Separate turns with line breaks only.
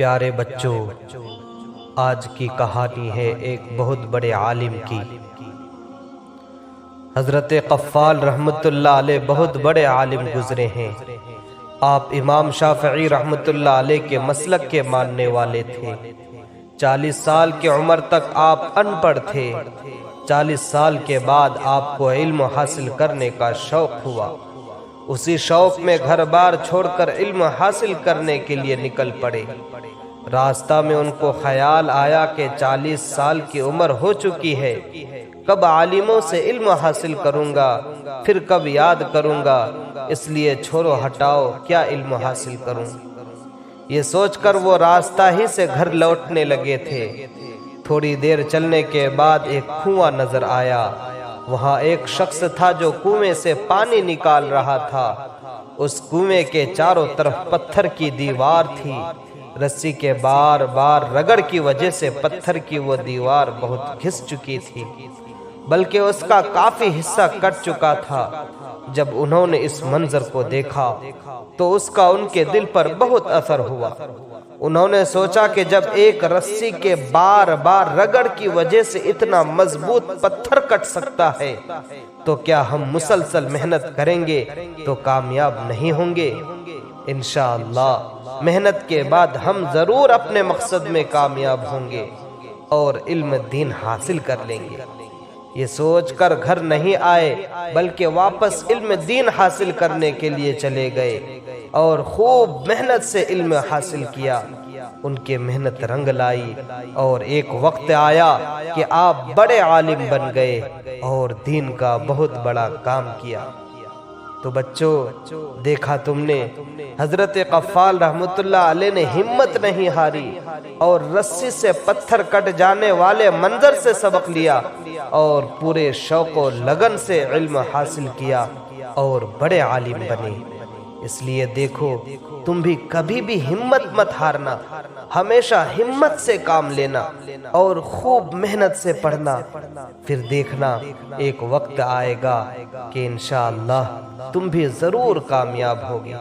پیارے بچوں، آج کی کہانی ہے ایک بہت بڑے عالم کی۔ حضرت قفال رحمت اللہ علیہ بہت بڑے عالم گزرے ہیں۔ آپ امام شافعی رحمت اللہ علیہ کے مسلک کے ماننے والے تھے۔ 40 سال کی عمر تک آپ ان پڑھ تھے۔ 40 سال کے بعد آپ کو علم حاصل کرنے کا شوق ہوا۔ اسی شوق میں گھر بار چھوڑ کر علم حاصل کرنے کے لیے نکل پڑے۔ راستہ میں ان کو خیال آیا کہ 40 سال کی عمر ہو چکی ہے، کب عالموں سے علم حاصل کروں گا، پھر کب یاد کروں گا، اس لیے چھوڑو ہٹاؤ کیا علم حاصل کروں۔ یہ سوچ کر وہ راستہ ہی سے گھر لوٹنے لگے تھے۔ تھوڑی دیر چلنے کے بعد ایک کنواں نظر آیا۔ وہاں ایک شخص تھا جو کنویں سے پانی نکال رہا تھا۔ اس کنویں کے چاروں طرف پتھر کی دیوار تھی۔ رسی کے بار بار رگڑ کی وجہ سے پتھر کی وہ دیوار بہت گھس چکی تھی، بلکہ اس کا کافی حصہ کٹ چکا تھا۔ جب انہوں نے اس منظر کو دیکھا تو اس کا ان کے دل پر بہت اثر ہوا۔ انہوں نے سوچا کہ جب ایک رسی کے بار بار رگڑ کی وجہ سے اتنا مضبوط پتھر کٹ سکتا ہے تو کیا ہم مسلسل محنت کریں گے تو کامیاب نہیں ہوں گے؟ انشاءاللہ محنت کے بعد ہم ضرور اپنے مقصد میں کامیاب ہوں گے اور علم دین حاصل کر لیں گے۔ یہ سوچ کر گھر نہیں آئے بلکہ واپس علم دین حاصل کرنے کے لیے چلے گئے اور خوب محنت سے علم حاصل کیا۔ ان کے محنت رنگ لائی اور ایک وقت آیا کہ آپ بڑے عالم بن گئے اور دین کا بہت بڑا کام کیا۔ تو بچوں، دیکھا تم نے حضرت قفال رحمت اللہ علیہ نے ہمت نہیں ہاری اور رسی سے پتھر کٹ جانے والے منظر سے سبق لیا اور پورے شوق و لگن سے علم حاصل کیا اور بڑے عالم بنے۔ اس لیے دیکھو، تم بھی کبھی بھی ہمت مت ہارنا، ہمیشہ ہمت سے کام لینا اور خوب محنت سے پڑھنا۔ پھر دیکھنا ایک وقت آئے گا کہ انشاءاللہ تم بھی ضرور کامیاب ہوگے۔